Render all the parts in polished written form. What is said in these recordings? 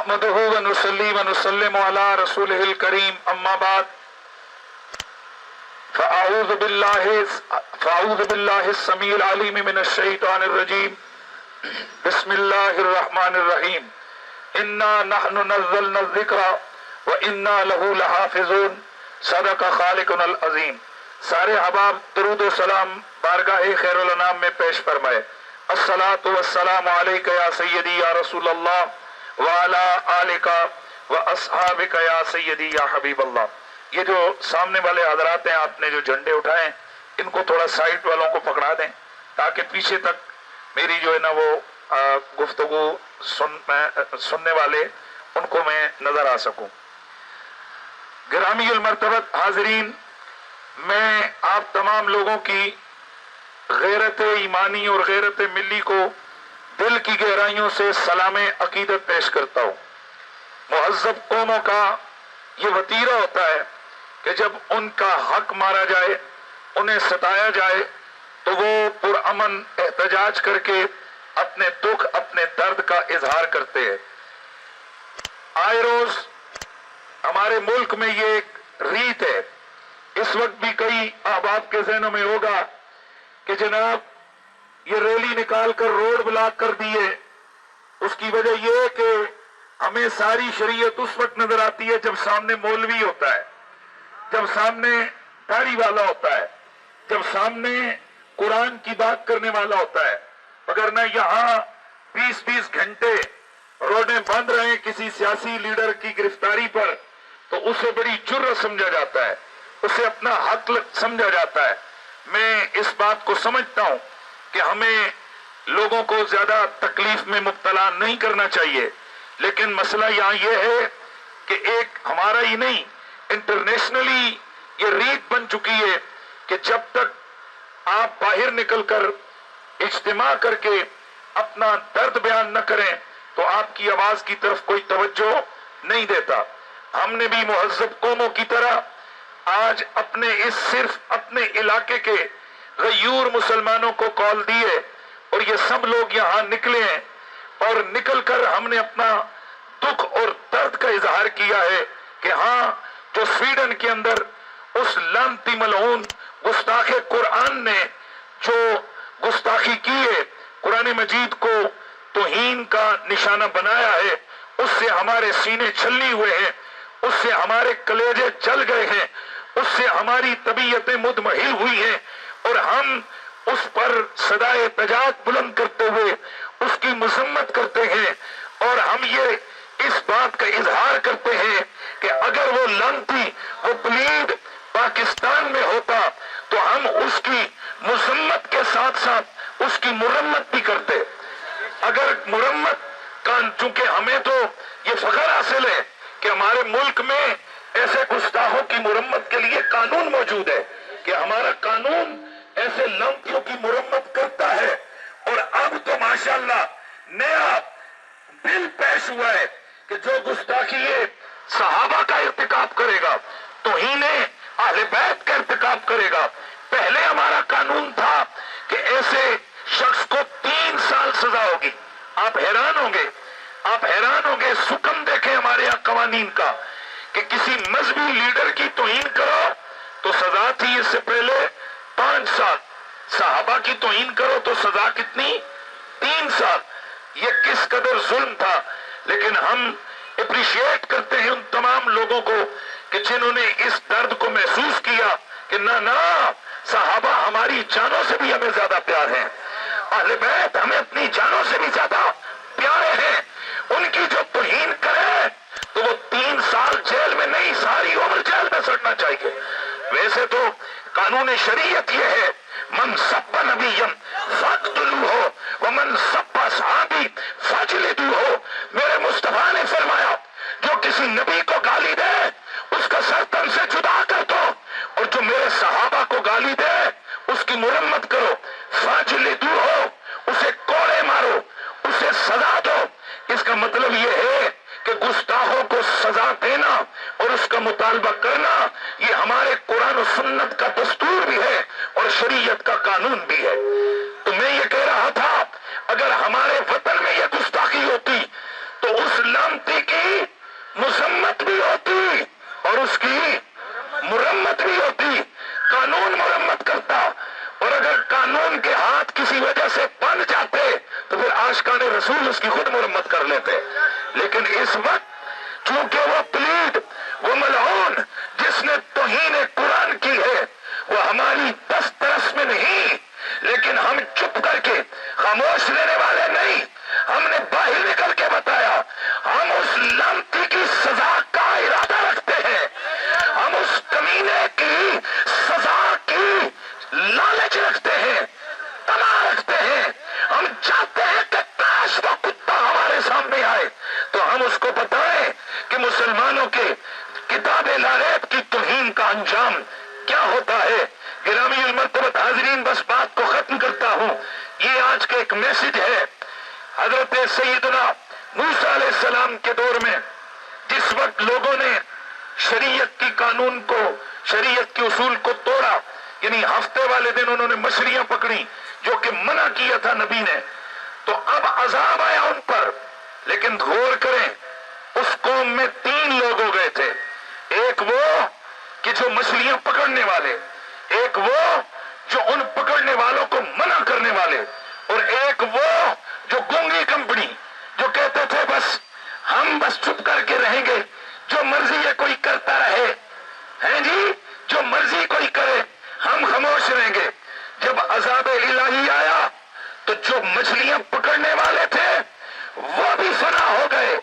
نحمده ونصلي ونسلم على رسوله الكريم اما بعد فاعوذ بالله السميع العليم من الشيطان الرجيم بسم الله الرحمن الرحيم انا نحن نزلنا الذکر وانا له لحافظون صدق خالقنا العظیم۔ سارے احباب درود و سلام بارگاہ خیر الانام میں پیش فرمائے۔ الصلاۃ والسلام علیک یا سیدی یا رسول اللہ وعلی آلک واصحابک یا سیدی یا حبیب اللہ۔ یہ جو سامنے والے حضرات ہیں، آپ نے جو جھنڈے اٹھائے ہیں ان کو تھوڑا سائٹ والوں کو پکڑا دیں تاکہ پیچھے تک میری جو ہے نا وہ گفتگو سننے والے ان کو میں نظر آ سکوں۔ گرامی المرتبت حاضرین، میں آپ تمام لوگوں کی غیرت ایمانی اور غیرت ملی کو دل کی گہرائیوں سے سلام عقیدت پیش کرتا ہوں۔ مہذب قوموں کا یہ وتیرہ ہوتا ہے کہ جب ان کا حق مارا جائے، انہیں ستایا جائے تو وہ پرامن احتجاج کر کے اپنے دکھ، اپنے درد کا اظہار کرتے ہیں۔ آئے روز ہمارے ملک میں یہ ایک ریت ہے۔ اس وقت بھی کئی احباب کے ذہنوں میں ہوگا کہ جناب یہ ریلی نکال کر روڈ بلاک کر دیے، اس کی وجہ یہ ہے کہ ہمیں ساری شریعت اس وقت نظر آتی ہے جب سامنے مولوی ہوتا ہے، جب سامنے داڑھی والا ہوتا ہے، جب سامنے قرآن کی بات کرنے والا ہوتا ہے، اگر نہ یہاں 20 گھنٹے روڈیں بند رہے کسی سیاسی لیڈر کی گرفتاری پر تو اسے بڑی جرأت سمجھا جاتا ہے، اسے اپنا حق سمجھا جاتا ہے۔ میں اس بات کو سمجھتا ہوں کہ ہمیں لوگوں کو زیادہ تکلیف میں مبتلا نہیں کرنا چاہیے، لیکن مسئلہ یہاں یہ ہے کہ ایک ہمارا ہی نہیں، انٹرنیشنلی یہ ریت بن چکی ہے کہ جب تک آپ باہر نکل کر اجتماع کر کے اپنا درد بیان نہ کریں تو آپ کی آواز کی طرف کوئی توجہ نہیں دیتا۔ ہم نے بھی مہذب قوموں کی طرح آج صرف اپنے علاقے کے غیور مسلمانوں کو کال دی ہے اور یہ سب لوگ یہاں نکلے ہیں اور نکل کر ہم نے اپنا دکھ اور درد کا اظہار کیا ہے کہ ہاں، جو سویڈن کے اندر اس لعنتی ملعون گستاخ قرآن نے جو گستاخی کی ہے، قرآن مجید کو توہین کا نشانہ بنایا ہے، اس سے ہمارے سینے چھلنی ہوئے ہیں، اس سے ہمارے کلیجے جل گئے ہیں، اس سے ہماری طبیعتیں مدمحل ہوئی ہیں اور ہم اس پر صدائے احتجاج بلند کرتے ہوئے اس کی مذمت کرتے ہیں اور ہم یہ اس بات کا اظہار کرتے ہیں کہ اگر وہ لعنتی، وہ پلید پاکستان میں ہوتا تو ہم اس کی مذمت کے ساتھ ساتھ اس کی مرمت بھی کرتے۔ اگر مرمت کا، چونکہ ہمیں تو یہ فخر حاصل ہے کہ ہمارے ملک میں ایسے گستاخوں کی مرمت کے لیے قانون موجود ہے کہ ہمارا قانون ایسے لعنتیوں کی مرمت کرتا ہے، اور اب تو ماشاءاللہ نیا بل پیش ہوا ہے کہ جو گستاخی صحابہ کا ارتکاب کرے گا، توہین اہل بیت کا ارتکاب کرے گا، پہلے ہمارا قانون تھا کہ ایسے شخص کو 3 سال سزا ہوگی۔ آپ حیران ہوں گے سکم دیکھیں ہمارے یہاں قوانین کا کہ کسی مذہبی لیڈر کی توہین کرو تو سزا تھی اس سے پہلے 5 سال، صحابہ کی توہین کرو تو سزا کتنی؟ 3 سال۔ یہ کس قدر ظلم تھا، لیکن ہم اپریشیٹ کرتے ہیں ان تمام لوگوں کو کہ جنہوں نے اس درد کو محسوس کیا کہ نہ صحابہ ہماری جانوں سے بھی ہمیں زیادہ پیار ہیں، اہل بیت ہمیں اپنی جانوں سے بھی زیادہ پیارے ہیں، ان کی جو توہین کرے تو وہ 3 سال جیل میں نہیں، ساری عمر جیل میں سڑنا چاہیے۔ ویسے تو قانون شریعت یہ ہے، من سب نبی فاقتلوہ ومن سب صحابی فاجلدوہ۔ میرے مصطفیٰ نے فرمایا جو کسی نبی کو گالی دے اس کا سر تن سے جدا کر دو، اور جو میرے صحابہ کو گالی دے اس کی مرمت کرو، فاجلدوہ، اسے کوڑے مارو، اسے سزا دو۔ اس کا مطلب یہ ہے کہ گستاخوں کو سزا دینا اور اس کا مطالبہ کرنا یہ ہمارے قرآن و سنت کا دستور بھی ہے اور شریعت کا قانون بھی ہے۔ تو میں یہ کہہ رہا تھا اگر ہمارے وطن میں یہ گستاخی ہوتی تو اس لعنتی کی رسول اس کی خود مرمت کر لیتے. لیکن اس وقت چونکہ وہ پلیت، وہ ملعون جس نے توہین قرآن کی ہے، وہ ہماری دست رس میں نہیں، لیکن ہم چپ کر کے خاموش رہنے والے نہیں. ہم نے باہر نکل کے بتایا ہم اس لعنتی کی سزا کا ارادہ رکھتے ہیں، ہم اس کمینے کی سزا کی لالچ رکھتے ہیں، تما رکھتے ہیں. ہم چاہتے ہیں کہ کاش وہ کتا ہمارے سامنے آئے تو ہم اس کو بتائیں کہ مسلمانوں کے کتاب لاریب کی توہین کا انجام کیا ہوتا ہے. گرامی المرتبت حاضرین، بس بات کو ختم کرتا ہوں. یہ آج کا ایک میسج ہے. حضرت سیدنا موسیٰ علیہ السلام کے دور میں جس وقت لوگوں نے شریعت کی قانون کو، شریعت کے اصول کو توڑا، یعنی ہفتے والے دن انہوں نے مچھلیاں پکڑی جو کہ منع کیا تھا نبی نے، تو اب عذاب آیا ان پر. لیکن غور کریں، اس قوم میں 3 لوگ ہو گئے تھے. ایک وہ کہ جو مچھلیاں پکڑنے والے، ایک وہ جو ان پکڑنے والوں کو منع کرنے والے، اور ایک وہ جو گونگی کمپنی جو کہتے تھے ہم بس چپ کر کے رہیں گے، جو مرضی ہے کوئی کرتا رہے، ہیں جی جو مرضی کوئی کرے، ہم خاموش رہیں گے. جب عذاب الہی آیا تو جو مچھلیاں پکڑنے والے تھے وہ بھی فنا ہو گئے،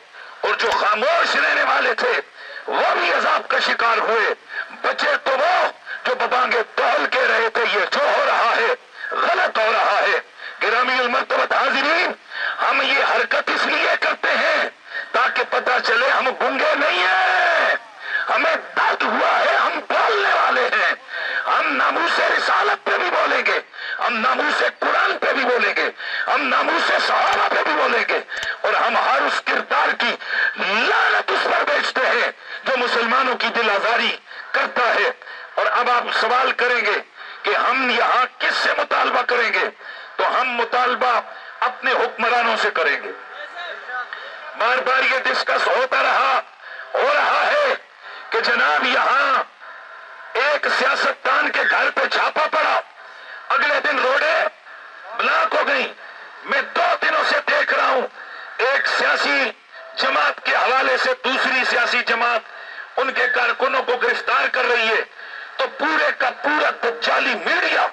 اور جو خاموش رہنے والے تھے وہ بھی عذاب کا شکار ہوئے. بچے تو وہ جو ببانگے تول کے رہے تھے یہ جو ہو رہا ہے غلط ہو رہا ہے. گرامی المرتبت حاضرین، ہم یہ حرکت اس لیے کرتے ہیں تاکہ پتہ چلے ہم گنگے نہیں ہیں، ہمیں درد ہوا ہے، ہم بولنے والے ہیں. ہم ناموس رسالت پہ بھی بولیں گے، ہم ناموس قرآن پہ بھی بولیں گے، ہم ناموس صحابہ پہ بھی بولیں گے، اور ہم ہر اس کردار کی لعنت اس پر بیچتے ہیں جو مسلمانوں کی دل آزاری کرتا ہے. اور اب آپ سوال کریں گے کہ ہم یہاں کس سے مطالبہ کریں گے؟ تو ہم مطالبہ اپنے حکمرانوں سے کریں گے. بار بار یہ ڈسکس ہوتا رہا، ہو رہا ہے کہ جناب یہاں ایک سیاستدان کے گھر پہ چھاپا پڑا، اگلے دن روڈیں بلاک ہو گئی. میں 2 دنوں سے دیکھ رہا ہوں ایک سیاسی جماعت کے حوالے سے دوسری سیاسی جماعت ان کے کارکنوں کو گرفتار کر رہی ہے، تو پورے کا پورا دجالی میڈیا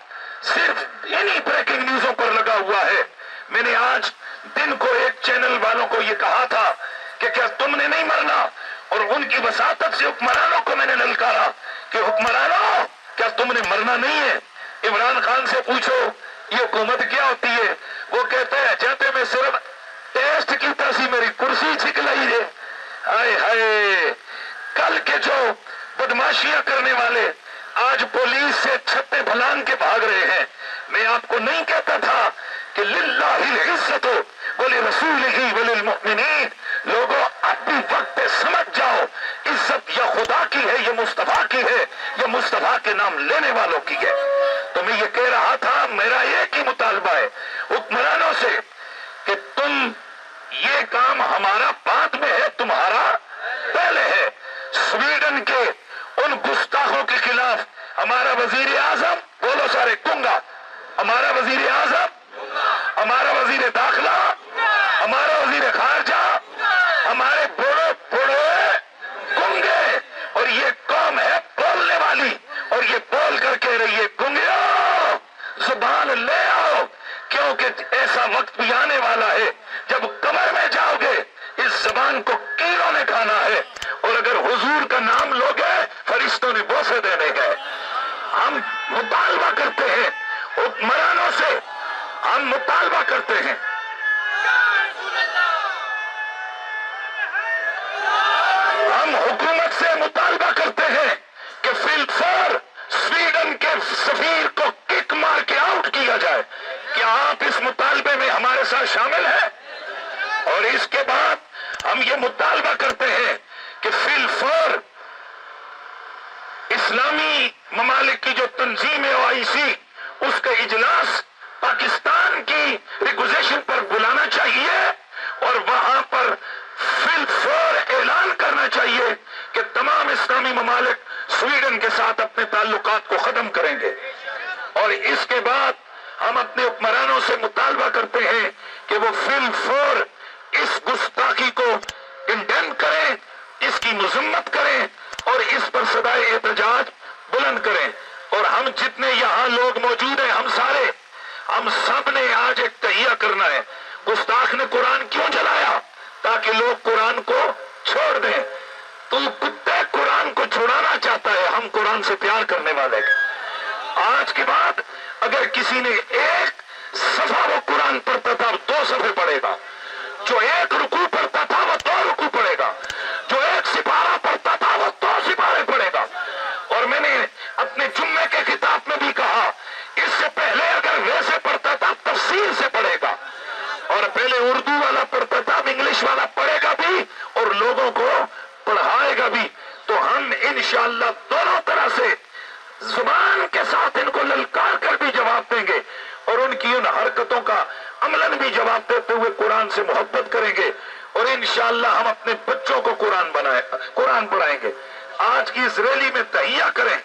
صرف انہی بریکنگ نیوزوں پر لگا ہوا ہے. میں نے آج دن کو ایک چینل والوں کو یہ کہا تھا کہ کیا تم نے نہیں مرنا، اور ان کی وساطت سے حکمرانوں کو میں نے للکارا کہ حکمرانوں کیا تم نے مرنا نہیں ہے؟ عمران خان سے پوچھو یہ حکومت کیا ہوتی ہے، وہ کہتے ہیں جاتے میں صرف ٹیسٹ کیتا سی میری کرسی چھکلائی ہے. ہائے ہائے، کل کے جو بدماشیاں کرنے والے آج پولیس سے چھتے بھلان کے بھاگ رہے ہیں. میں آپ کو نہیں کہتا تھا کہ للہ العزت ولرسولہ وللمؤمنین. لوگوں اب بھی وقت پہ سمجھ جاؤ، عزت یا خدا کی ہے یا مصطفیٰ کی ہے یا مصطفیٰ کے نام لینے والوں کی ہے. تو میں یہ کہہ رہا تھا میرا ایک ہی مطالبہ ہے حکمرانوں سے کہ تم یہ کام ہمارا بعد میں ہے، تمہارا پہلے ہے. سویڈن کے ان گستاخوں کے خلاف ہمارا وزیر اعظم، بولو سارے، گنگا، ہمارا وزیر اعظم، ہمارا وزیر داخلہ، ہمارا وزیر خارجہ، ہمارے بوڑھے گنگے، اور یہ قوم ہے بولنے والی، اور یہ بول کر کہہ رہی ہے گنگیو زبان لے آؤ، کیونکہ ایسا وقت بھی آنے والا ہے جب کمر میں جاؤ گے اس زبان کو کیڑوں نے کھانا ہے، اور اگر حضور کا نام لوگے فرشتوں نے بوسے دینے گئے. ہم مطالبہ کرتے ہیں حکمرانوں سے، ہم مطالبہ کرتے ہیں ہم حکومت سے مطالبہ کرتے ہیں کہ فی الفور سویڈن کے سفیر کو کک مار کے آؤٹ کیا جائے. کیا آپ اس مطالبے میں ہمارے ساتھ شامل ہیں؟ اور اس کے بعد ہم یہ مطالبہ کرتے ہیں کہ فی الفور اسلامی ممالک کی جو تنظیم ہے OIC، اس کا اجلاس پاکستان کی ریگوزیشن پر بلانا چاہیے، اور وہاں پر فی الفور اعلان کرنا چاہیے کہ تمام اسلامی ممالک سویڈن کے ساتھ اپنے تعلقات کو ختم کریں گے. اور اس کے بعد ہم اپنے حکمرانوں سے مطالبہ کرتے ہیں کہ وہ فی الفور اس گستاخی کو کنڈیم کریں، اس کی مذمت کریں اور اس پر صدائے احتجاج بلند کریں۔ اور ہم جتنے یہاں لوگ موجود ہیں، ہم سب نے آج ایک تہیہ کرنا ہے۔ گستاخ نے قرآن کیوں جلایا؟ تاکہ لوگ قرآن کو چھوڑ دیں۔ تو کتے قرآن کو چھڑانا چاہتا ہے، ہم قرآن سے پیار کرنے والے ہیں۔ آج کے بعد اگر کسی نے ایک صفحہ وہ قرآن پڑھتا تھا، 2 صفحے پڑھے گا۔ جو ایک رکوع پڑھتا تھا وہ 2 رکوع پڑھے گا۔ جو ایک سپارہ پڑھتا تھا وہ 2 سپارے پڑھے گا۔ اور میں نے اپنے جمعے کے خطاب میں بھی کہا، اس سے پہلے اگر ویسے پڑھتا تھا تفسیر سے پڑھے گا، اور پہلے اردو والا پڑھتا تھا، اب انگلش والا پڑھے گا بھی اور لوگوں کو پڑھائے گا بھی۔ تو ہم انشاءاللہ دونوں طرح سے زبان کے ساتھ ان کو للکار کر بھی جواب دیں گے، اور ان کی ان حرکتوں کا عملاً بھی جواب دیتے ہوئے قرآن سے محبت کریں گے، اور انشاءاللہ ہم اپنے بچوں کو قرآن پڑھائیں گے۔ آج کی اس ریلی میں تہیہ کریں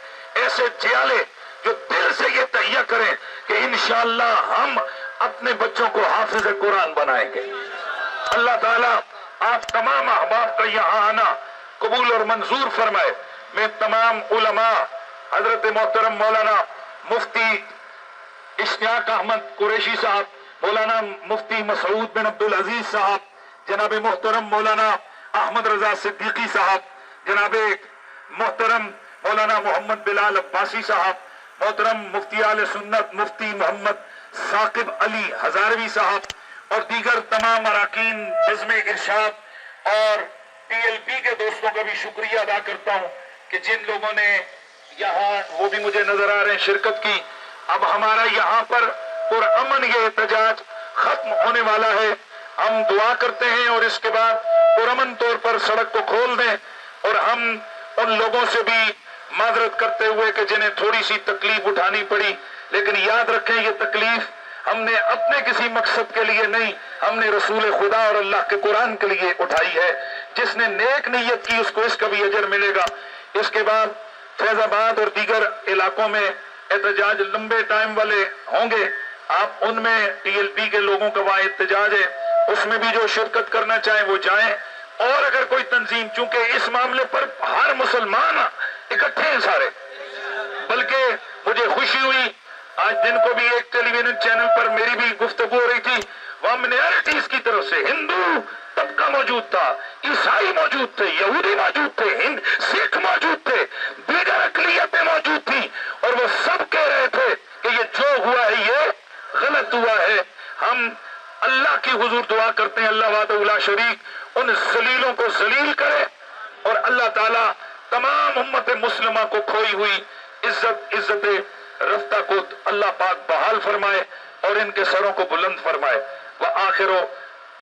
ایسے جیالے جو دل سے یہ تہیہ کریں کہ انشاءاللہ ہم اپنے بچوں کو حافظ قرآن بنائیں گے۔ اللہ تعالیٰ آپ تمام احباب کا یہاں آنا قبول اور منظور فرمائے۔ میں تمام علماء، حضرت محترم مولانا مفتی اشتیاق احمد قریشی صاحب، مولانا مفتی مسعود بن عبدالعزیز صاحب، جناب محترم مولانا احمد رضا صدیقی صاحب، جناب محترم مولانا محمد بلال عباسی صاحب، محترم مفتی اہل سنت مفتی محمد ثاقب علی ہزاروی صاحب، اور دیگر تمام اراکین حزب ارشاد اور PLP کے دوستوں کا بھی شکریہ ادا کرتا ہوں کہ جن لوگوں نے یہاں، وہ بھی مجھے نظر آ رہے ہیں، شرکت کی۔ اب ہمارا یہاں پر پرامن یہ احتجاج ختم ہونے والا ہے۔ ہم دعا کرتے ہیں اور اس کے بعد پرامن طور پر سڑک کو کھول دیں، اور ہم ان لوگوں سے بھی معذرت کرتے ہوئے کہ جنہیں تھوڑی سی تکلیف اٹھانی پڑی، لیکن یاد رکھیں یہ تکلیف ہم نے اپنے کسی مقصد کے لیے نہیں، ہم نے رسول خدا اور اللہ کے قرآن کے لیے اٹھائی ہے۔ جس نے نیک نیت کی اس کو اس کا بھی اجر ملے گا۔ اس کے بعد فیض آباد اور دیگر علاقوں میں احتجاج لمبے ٹائم والے ہوں گے، آپ ان میں PLP کے لوگوں کا وہاں احتجاج ہے، اس میں بھی جو شرکت کرنا چاہیں وہ جائیں۔ اور اگر کوئی تنظیم، چونکہ اس معاملے پر ہر مسلمان اکٹھے ہیں سارے، بلکہ مجھے خوشی ہوئی آج دن کو بھی ایک ٹیلی ویژن چینل پر میری بھی گفتگو ہو رہی تھی، وہاں منارٹیز کی طرف سے ہندو طبقہ موجود تھا، عیسائی موجود تھے، یہودی موجود تھے، سکھ موجود تھے، دیگر اقلیتیں موجود تھیں، اور وہ سب کہہ رہے تھے کہ یہ جو ہوا ہے یہ غلط ہوا ہے۔ ہم اللہ کی حضور دعا کرتے ہیں، اللہ وحدہ لا شریک ان ذلیلوں کو ذلیل کرے، اور اللہ تعالیٰ تمام امت مسلمہ کو کھوئی ہوئی عزت رفتہ کو اللہ پاک بحال فرمائے اور ان کے سروں کو بلند فرمائے۔ وآخر